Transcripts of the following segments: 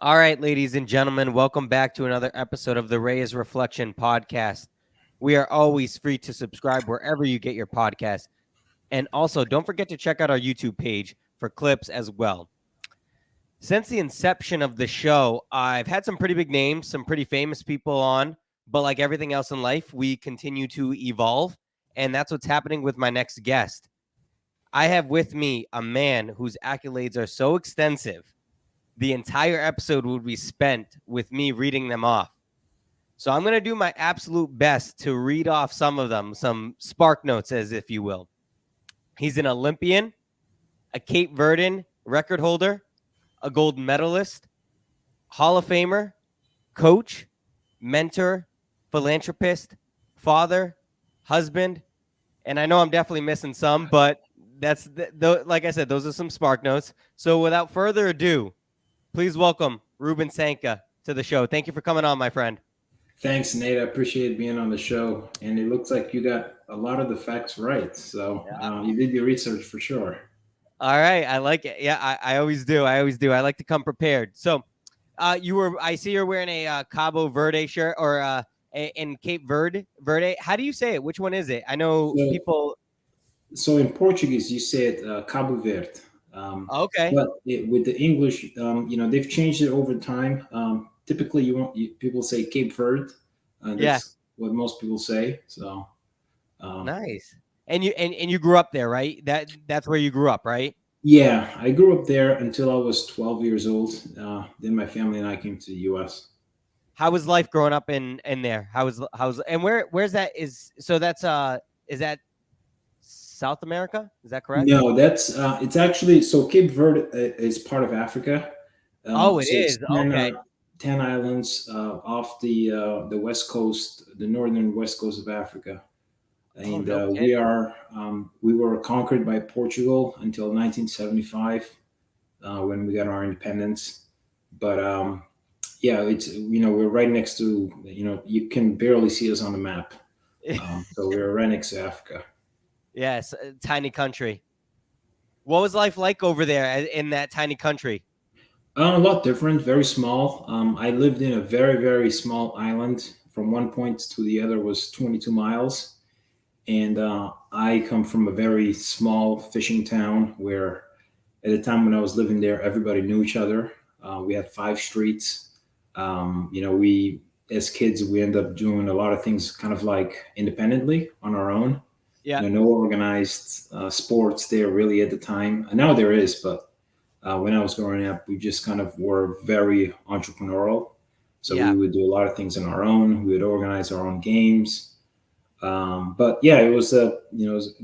All right, ladies and gentlemen, welcome back to another episode of the Reyes Reflection Podcast. We are always free to subscribe wherever you get your podcast. And also, don't forget to check out our YouTube page for clips as well. Since the inception of the show, I've had some pretty big names, some pretty famous people on, but like everything else in life, we continue to evolve. And that's what's happening with my next guest. I have with me a man whose accolades are so extensive the entire episode would be spent with me reading them off. So I'm going to do my absolute best to read off some of them, some spark notes, as if you will. He's an Olympian, a Cape Verdean record holder, a gold medalist, Hall of Famer, coach, mentor, philanthropist, father, husband, and I know I'm definitely missing some, but that's like I said, those are some spark notes. So without further ado, please welcome Ruben Sança to the show. Thank you for coming on, my friend. Thanks, Nate. I appreciate being on the show. And it looks like you got a lot of the facts right. So you did your research for sure. All right. I like it. Yeah, I always do. I like to come prepared. So I see you're wearing a Cabo Verde shirt or in Cape Verde. How do you say it? Which one is it? I know So, people. so in Portuguese, you say it Cabo Verde. Okay. But with the English, they've changed it over time. Typically, people say Cape Verde. Yeah. That's what most people say. So Nice. And you grew up there, right? That's where you grew up, right? yeah, I grew up there until I was 12 years old. Then my family and I came to the U.S. How was life growing up in there? How's and where's that is that South America? Is that correct? No, that's it's actually so Cape Verde is part of Africa. Oh, it So it's is. Okay. 10 islands off the west coast, the northern west coast of Africa, Oh, and no we kidding. are we were conquered by Portugal until 1975 when we got our independence. But yeah, it's we're right next to you can barely see us on the map. So we're right next to Africa. Yes, a tiny country. What was life like over there in that tiny country? A lot different, very small. I lived in a very, very small island. From one point to the other was 22 miles. And I come from a very small fishing town where, at the time when I was living there, everybody knew each other. We had 5 streets. We, as kids, we end up doing a lot of things kind of like independently on our own. Yeah. No organized sports there really at the time. And now there is, but when I was growing up, we just kind of were very entrepreneurial. So we Yeah. would do a lot of things on our own. We would organize our own games. But yeah, it was a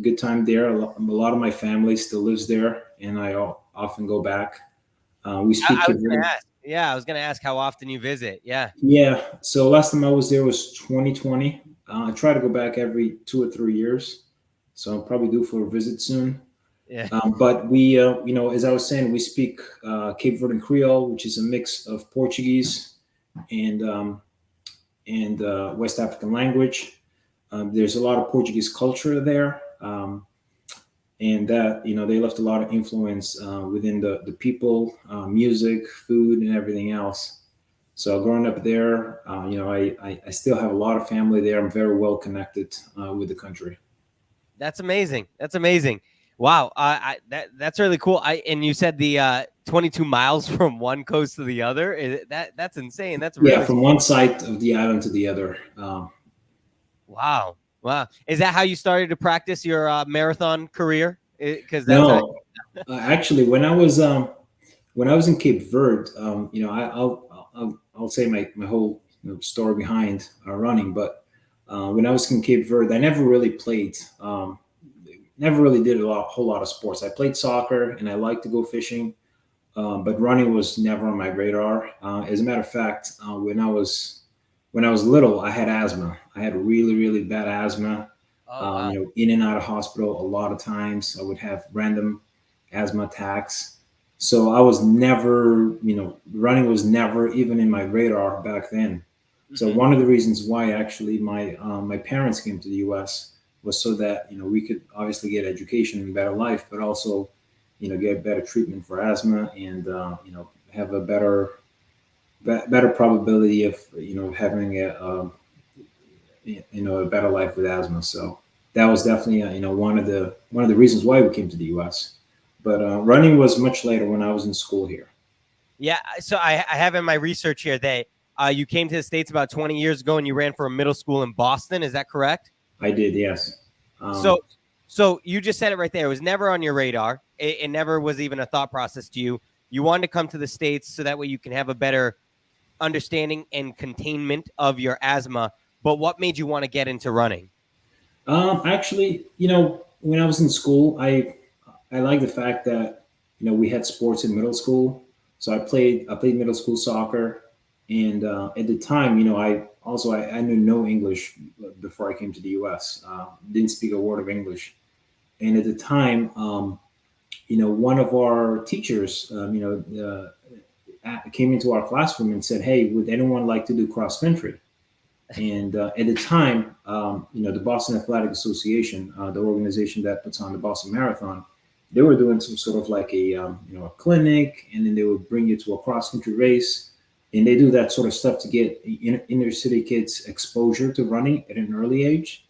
good time there. A lot of my family still lives there, and often go back. We speak I was gonna Kiveri. ask. Yeah, I was gonna ask how often you visit. Yeah. Yeah. So last time I was there was 2020. I try to go back every 2 or 3 years. So I'll probably due for a visit soon. Yeah. But we, as I was saying, we speak Cape Verdean Creole, which is a mix of Portuguese and West African language. There's a lot of Portuguese culture there, and that they left a lot of influence within the people, music, food, and everything else. So growing up there, I still have a lot of family there. I'm very well connected with the country. That's amazing. That's amazing. Wow. That's really cool. And you said the 22 miles from one coast to the other. That's insane. That's Yeah, really from one side of the island to the other. wow. Wow. Is that how you started to practice your marathon career? Because that's how. No, actually, when I was in Cape Verde, I'll say my whole story behind running. But when I was in Cape Verde, I never really played, never really did whole lot of sports. I played soccer and I liked to go fishing, but running was never on my radar. As a matter of fact, when I was little, I had asthma. I had really really bad asthma. Oh wow. In and out of hospital a lot of times. I would have random asthma attacks. So I was never, running was never even in my radar back then. So Hmm. one of the reasons why actually my parents came to the U.S. was so that we could obviously get education and better life, but also get better treatment for asthma and have a better better probability of having a better life with asthma. So that was definitely one of the reasons why we came to the U.S. But running was much later when I was in school here. Yeah. So I have in my research here that you came to the States about 20 years ago and you ran for a middle school in Boston. Is that correct? I did, yes. So, Um, so you just said it right there. It was never on your radar. It never was even a thought process to you. You wanted to come to the States so that way you can have a better understanding and containment of your asthma. But what made you want to get into running? Actually, when I was in school, I like the fact that we had sports in middle school. So I played middle school soccer, and at the time, I knew no English before I came to the U.S. Didn't speak a word of English, and at the time, one of our teachers, came into our classroom and said, "Hey, would anyone like to do cross country?" And at the time, the Boston Athletic Association, the organization that puts on the Boston Marathon, they were doing some sort of like a clinic, and then they would bring you to a cross country race, and they do that sort of stuff to get inner city kids exposure to running at an early age.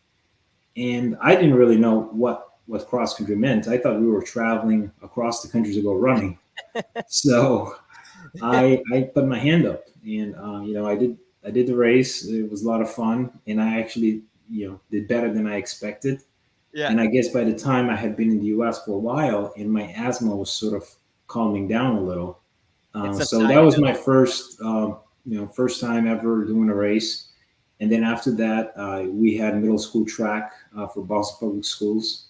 And I didn't really know what cross country meant. I thought we were traveling across the country to go running. So I put my hand up, and I did the race. It was a lot of fun, and I actually did better than I expected. Yeah, And I guess by the time I had been in the U.S. for a while, and my asthma was sort of calming down a little, it's so that was subsided. my first time ever doing a race. And then after that, we had middle school track for Boston Public Schools,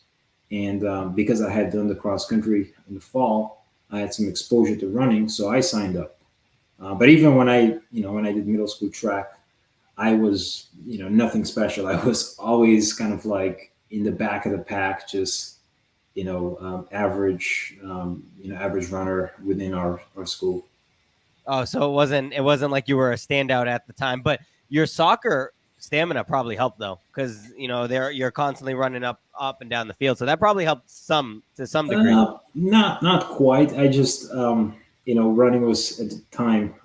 and because I had done the cross country in the fall, I had some exposure to running, so I signed up. But even when I did middle school track, I was nothing special. I was always kind of like in the back of the pack, just average runner within our school. Oh, so it wasn't like you were a standout at the time, but your soccer stamina probably helped though, because you're constantly running up and down the field, so that probably helped some to some degree. Not quite. I just running was at the time,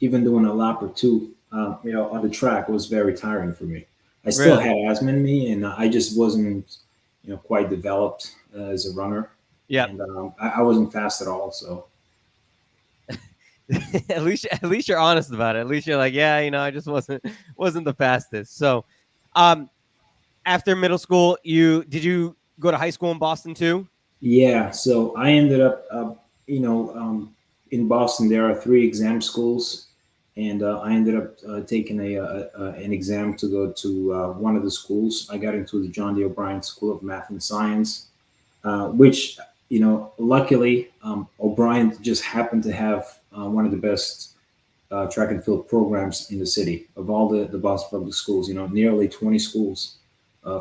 even doing a lap or two, on the track was very tiring for me. I still Really? had asthma in me, and I just wasn't quite developed as a runner, Yep. and I wasn't fast at all. So At least you're honest about it. At least you're like, yeah, I just wasn't the fastest. So, um, after middle school, you go to high school in Boston too? yeah, so I ended up, in Boston. There are three exam schools, and I ended up taking an exam to go to one of the schools. I got into the John D. O'Brien School of Math and Science, which luckily O'Brien just happened to have one of the best track and field programs in the city of all the Boston public schools. Nearly 20 schools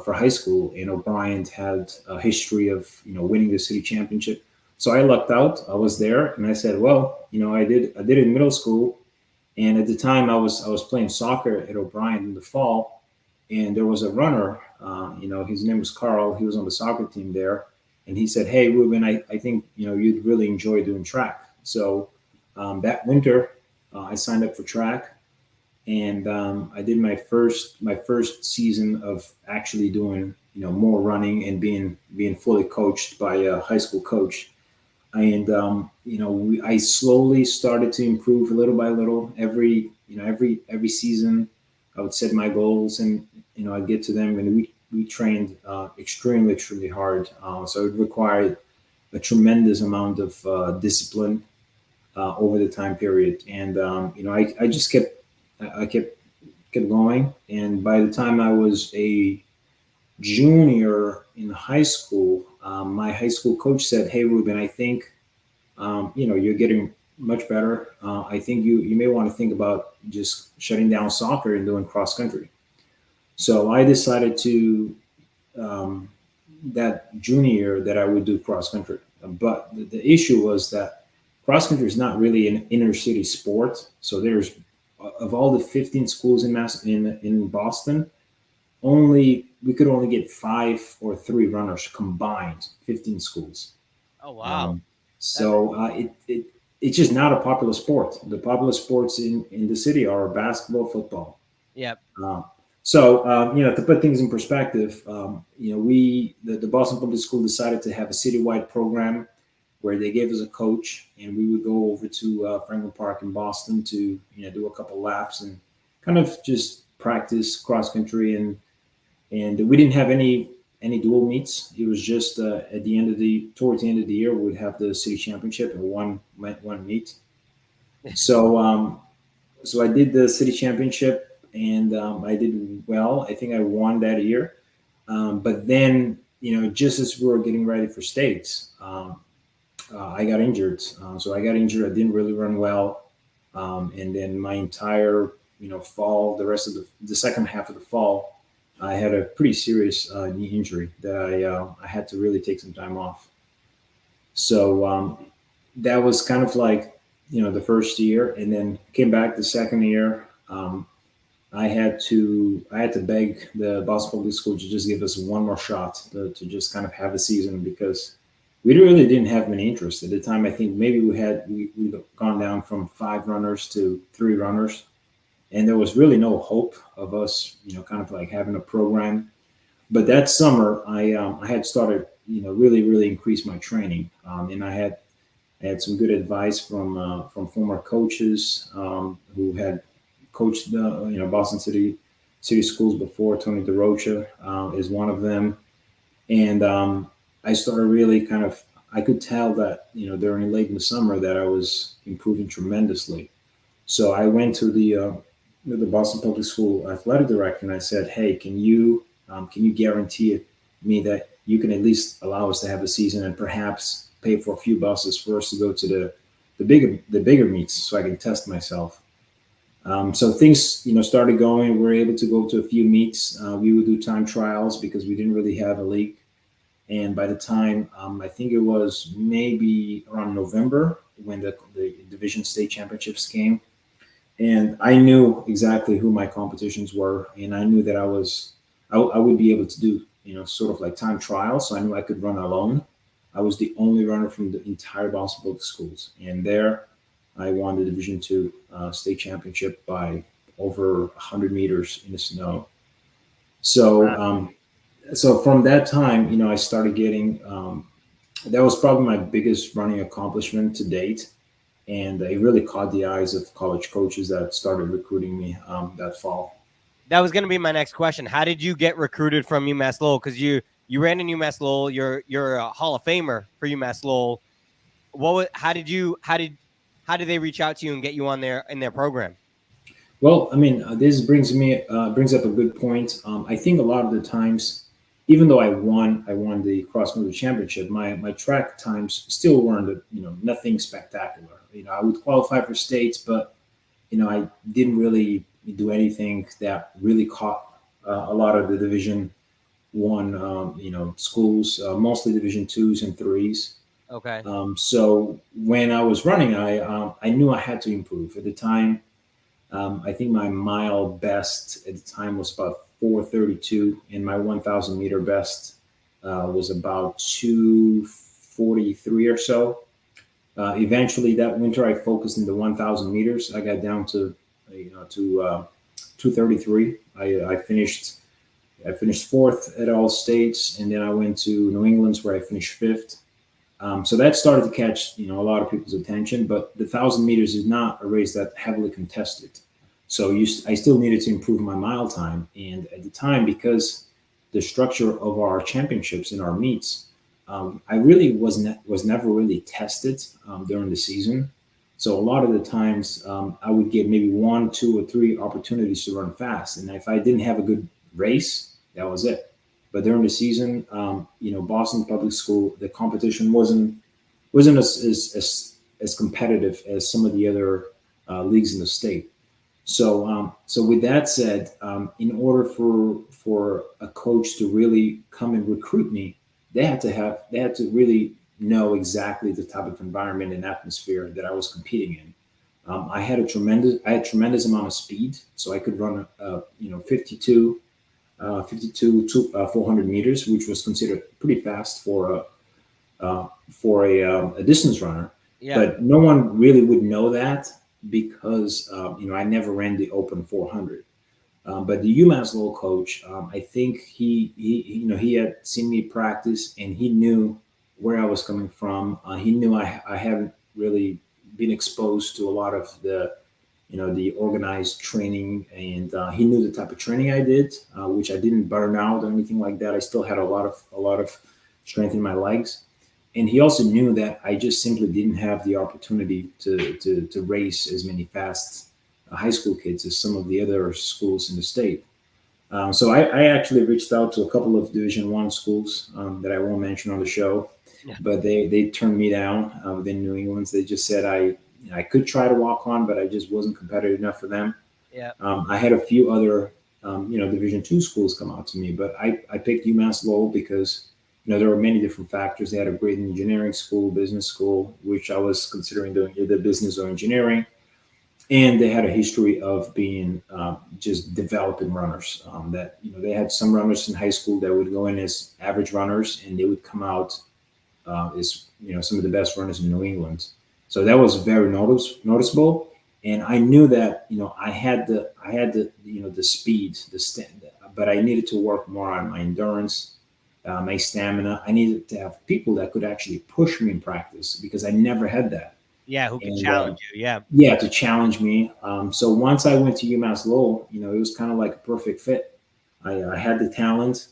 for high school, and O'Brien had a history of winning the city championship. So I lucked out. I was there, and I said, well, I did it in middle school, and at the time I was playing soccer at O'Brien in the fall, and there was a runner. His name was Carl. He was on the soccer team there, and he said, "Hey, Ruben, I think you'd really enjoy doing track." So that winter, I signed up for track, and I did my first season of actually doing more running and being fully coached by a high school coach. And I slowly started to improve little by little. Every season, I would set my goals, and I'd get to them, and we trained extremely hard. So it required a tremendous amount of discipline over the time period. And I just kept going. And by the time I was a junior in high school, my high school coach said, "Hey, Ruben, I think you're getting much better. I think you may want to think about just shutting down soccer and doing cross country." So I decided to that junior year that I would do cross country. But the issue was that cross country is not really an inner city sport. So there's of all the 15 schools in Boston, only we could only get 5 or 3 runners combined, 15 schools. Oh wow, Um, that so it it's just not a popular sport. The popular sports in the city are basketball, football. Yep. Uh, so, to put things in perspective, the Boston Public School decided to have a citywide program where they gave us a coach, and we would go over to Franklin Park in Boston to do a couple laps and kind of just practice cross country, and we didn't have any dual meets. It was just at the end of towards the end of the year, we would have the city championship and one meet. So so I did the city championship, and I did well. I think I won that year. But then, just as we were getting ready for states, I got injured. So I got injured. I didn't really run well. And then my entire, fall, the rest of the second half of the fall, I had a pretty serious knee injury that I had to really take some time off. So that was kind of like, the first year, and then came back the second year. I had to beg the Boston Public School to just give us one more shot to just kind of have a season, because we really didn't have many interest at the time. I think maybe we'd gone down from 5 runners to 3 runners, and there was really no hope of us, kind of like having a program. But that summer, I had started, really increase my training, and I had some good advice from former coaches who had coached the Boston City schools before. Tony DeRocha is one of them, and I started really kind of. I could tell that during late in the summer that I was improving tremendously. So I went to the Boston Public School athletic director, and I said, "Hey, can you guarantee me that you can at least allow us to have a season, and perhaps pay for a few buses for us to go to the bigger meets so I can test myself?" So things started going. We were able to go to a few meets. We would do time trials because we didn't really have a league. And by the time I think it was maybe around November when the division state championships came, and I knew exactly who my competitions were, and I knew that I would be able to do sort of like time trials. So I knew I could run alone. I was the only runner from the entire Boston Public Schools, and there I won the Division Two state championship by over 100 meters in the snow. So, so from that time, I started getting. That was probably my biggest running accomplishment to date, and it really caught the eyes of college coaches that started recruiting me that fall. That was going to be my next question. How did you get recruited from UMass Lowell? Because you ran in UMass Lowell. You're a Hall of Famer for UMass Lowell. How did they reach out to you and get you on their program? Well, I mean, this brings up a good point. I think a lot of the times, even though I won the cross country championship, my track times still weren't nothing spectacular. I would qualify for states, but I didn't really do anything that really caught a lot of the Division 1 schools, mostly Division 2s and 3s. Okay. So when I was running, I knew I had to improve. At the time, I think my mile best at the time was about 4:32, and my 1,000 meter best was about 2:43 or so. Eventually, that winter, I focused in the 1,000 meters. I got down to 2:33. I finished fourth at all states, and then I went to New England's where I finished fifth. So that started to catch a lot of people's attention. But the 1,000 meters is not a race that heavily contested. So I still needed to improve my mile time. And at the time, because the structure of our championships and our meets, I really was never really tested during the season. So a lot of the times, I would get maybe 1, 2, or 3 opportunities to run fast, and if I didn't have a good race, that was it. But during the season, Boston Public School, the competition wasn't as competitive as some of the other leagues in the state. So with that said, in order for a coach to really come and recruit me, they had to really know exactly the type of environment and atmosphere that I was competing in. I had tremendous amount of speed, so I could run 52 to 400 meters, which was considered pretty fast for a distance runner. Yeah. but no one really would know that because I never ran the Open 400. But the UMass Lowell coach, I think he had seen me practice and he knew where I was coming from. He knew I haven't really been exposed to a lot of the organized training, and he knew the type of training I did, which I didn't burn out or anything like that. I still had a lot of strength in my legs, and he also knew that I just simply didn't have the opportunity to race as many fast high school kids as some of the other schools in the state. So I actually reached out to a couple of Division 1 schools that I won't mention on the show, Yeah. but they turned me down within New England. They just said I could try to walk on, but I just wasn't competitive enough for them. Yeah. I had a few other Division 2 schools come out to me, but I picked UMass Lowell because there were many different factors. They had a great engineering school, business school, which I was considering doing either business or engineering, and they had a history of being just developing runners. That they had some runners in high school that would go in as average runners, and they would come out as some of the best runners in New England. So that was very noticeable, and I knew that I had the speed, but I needed to work more on my endurance, my stamina. I needed to have people that could actually push me in practice because I never had that. Yeah. Who could And challenge you? Yeah. yeah, to challenge me. So once I went to UMass Lowell, it was kind of like a perfect fit. I had the talent,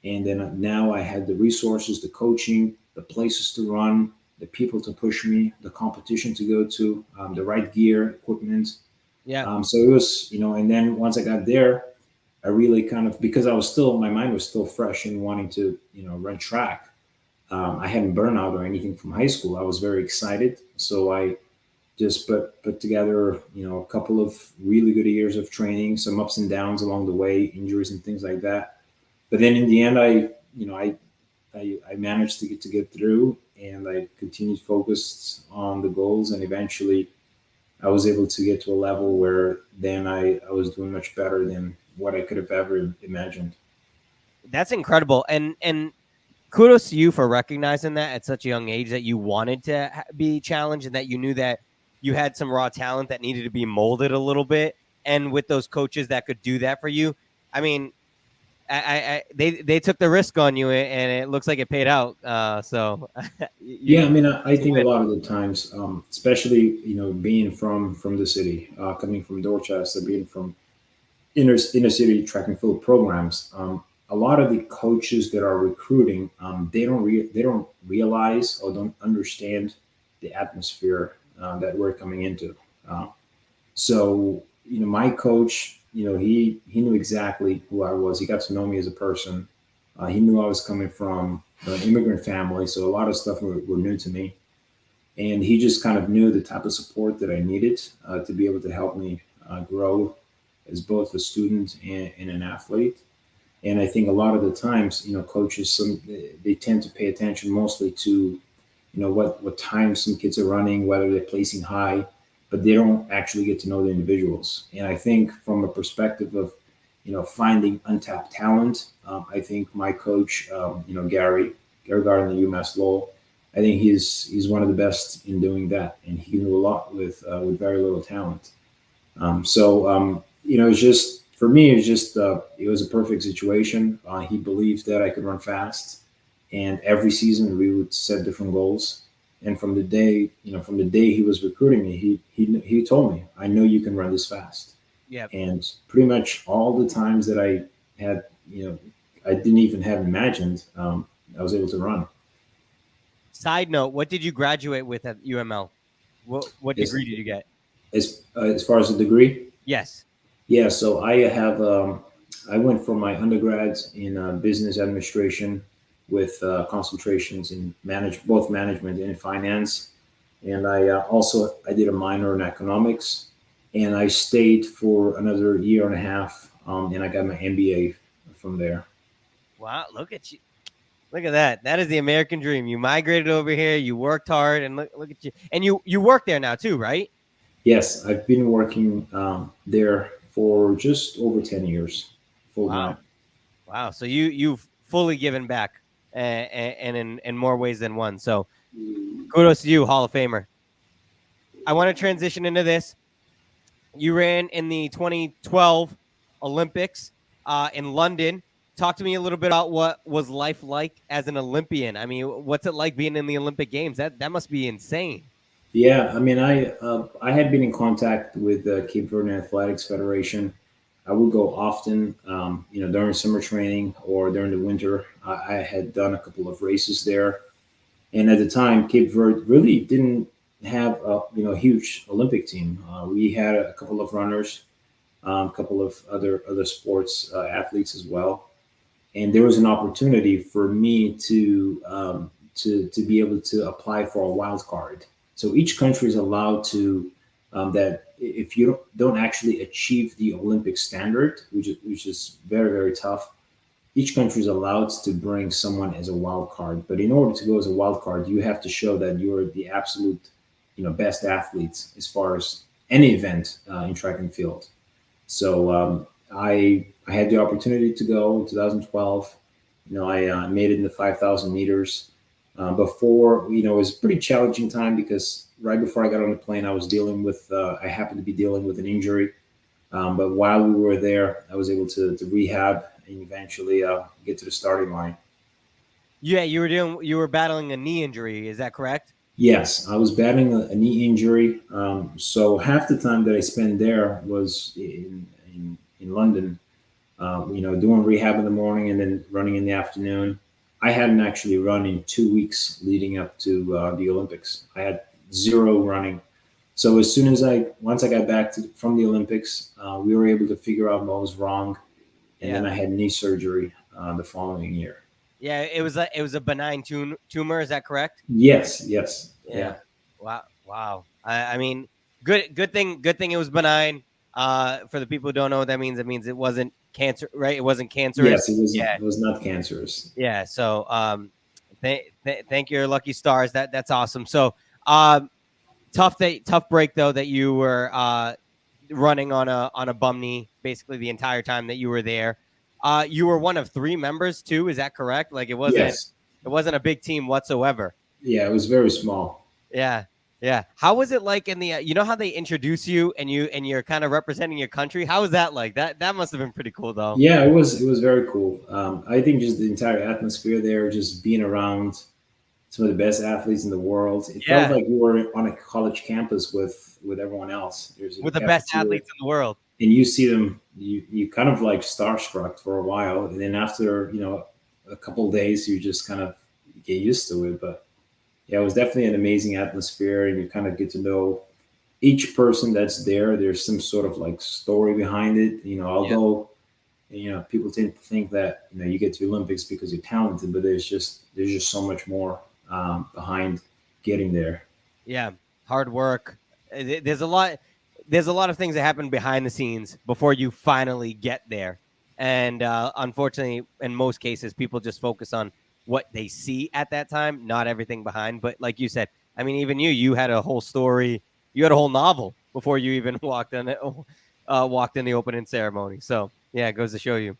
and then now I had the resources, the coaching, the places to run, the people to push me, the competition to go to, the right gear, equipment. Yeah. So it was, and then once I got there, I really kind of, because my mind was still fresh in wanting to, run track. I hadn't burned out or anything from high school. I was very excited. So I just put together a couple of really good years of training, some ups and downs along the way, injuries and things like that. But then in the end, I managed to get through, and I continued focused on the goals, and eventually I was able to get to a level where then I was doing much better than what I could have ever imagined. That's incredible. And kudos to you for recognizing that at such a young age, that you wanted to be challenged and that you knew that you had some raw talent that needed to be molded a little bit. And with those coaches that could do that for you, I mean, they took the risk on you, and it looks like it paid out. So Yeah, I you mean, I it's a think a win. lot of the times, especially being from the city, coming from Dorchester, being from inner city track and field programs, a lot of the coaches that are recruiting, they don't realize or don't understand the atmosphere that we're coming into. Uh, so my coach, he knew exactly who I was. He got to know me as a person. He knew I was coming from an immigrant family, so a lot of stuff were new to me, and he just kind of knew the type of support that I needed to be able to help me grow as both a student and an athlete. And I think a lot of the times, coaches they tend to pay attention mostly to what time some kids are running, whether they're placing high, but they don't actually get to know the individuals. And I think from a perspective of finding untapped talent, I think my coach, Gary Gardner, UMass Lowell, I think he's one of the best in doing that, and he knew a lot with very little talent. It's just for me. It was a perfect situation. He believed that I could run fast, and every season we would set different goals. And from the day he was recruiting me, he told me, "I know you can run this fast." Yeah. And pretty much all the times that I had, I didn't even have imagined, I was able to run. Side note: what did you graduate with at UML? What degree As did you get? as far as the degree, Yes. yeah. So I went for my undergrads in business administration with concentrations in both management and finance, and I did a minor in economics, and I stayed for another year and a half, and I got my MBA from there. Wow. Look at you. Look at that. That is the American dream. You migrated over here. You worked hard, and look at you. And you work there now too, right? Yes, I've been working there for just over 10 years, full Wow. time. Wow. So you've fully given back, and in more ways than one. So kudos to you, Hall of Famer. I want to transition into this. You ran in the 2012 Olympics in London. Talk to me a little bit about what was life like as an Olympian. I mean, what's it like being in the Olympic Games? That must be insane. Yeah, I mean, I had been in contact with the Cape Verdean Athletics Federation. I would go often, during summer training or during the winter. I had done a couple of races there, and at the time, Cape Verde really didn't have a huge Olympic team. We had a couple of runners, a couple of other sports athletes as well, and there was an opportunity for me to be able to apply for a wild card. So each country is allowed to that if you don't actually achieve the Olympic standard, which is very very tough. Each country is allowed to bring someone as a wild card, but in order to go as a wild card, you have to show that you're the absolute, best athletes as far as any event in track and field. So I had the opportunity to go in 2012. I made it in the 5,000 meters. Before, it was a pretty challenging time because right before I got on the plane, I happened to be dealing with an injury. But while we were there, I was able to rehab and eventually get to the starting line. Yeah, you were battling a knee injury. Is that correct? Yes, I was battling a knee injury. So half the time that I spent there was in London, doing rehab in the morning and then running in the afternoon. I hadn't actually run in 2 weeks leading up to the Olympics. I had zero running. So as soon as once I got back from the Olympics, we were able to figure out what was wrong, and Yeah. then I had knee surgery the following year. Yeah, it was a benign tumor. Is that correct? Yes, yes, Yeah. yeah, Wow. I mean, good thing it was benign. For the people who don't know what that means, it means it wasn't cancer, right? It wasn't cancerous. yes. It was Yeah. it was not cancerous. Yeah. So, thank your lucky stars. That's awesome. So, um, tough break though that you were running on a bum knee basically the entire time that you were there. You were one of three members too. Is that correct? Like Yes, it wasn't a big team whatsoever. yeah. It was very small. Yeah. Yeah. How was it like in the you know how they introduce you and you're kind of representing your country? How was that like? That must have been pretty cool though. Yeah, it was very cool. I think just the entire atmosphere there, just being around some of the best athletes in the world. It felt Yeah. like you were on a college campus with everyone else. There's a With the best cafeteria, athletes in the world. and you see them. You kind of like starstruck for a while, and then after a couple of days, you just kind of get used to it. But yeah, it was definitely an amazing atmosphere, and you kind of get to know each person that's there. There's some sort of like story behind it. Yeah. Although people tend to think that you get to the Olympics because you're talented, but there's just so much more behind getting there. Yeah. Hard work. There's a lot of things that happen behind the scenes before you finally get there. And unfortunately, in most cases, people just focus on what they see at that time, not everything behind. But like you said, I mean, even you had a whole story, you had a whole novel before you even walked in the opening ceremony. So yeah, it goes to show you.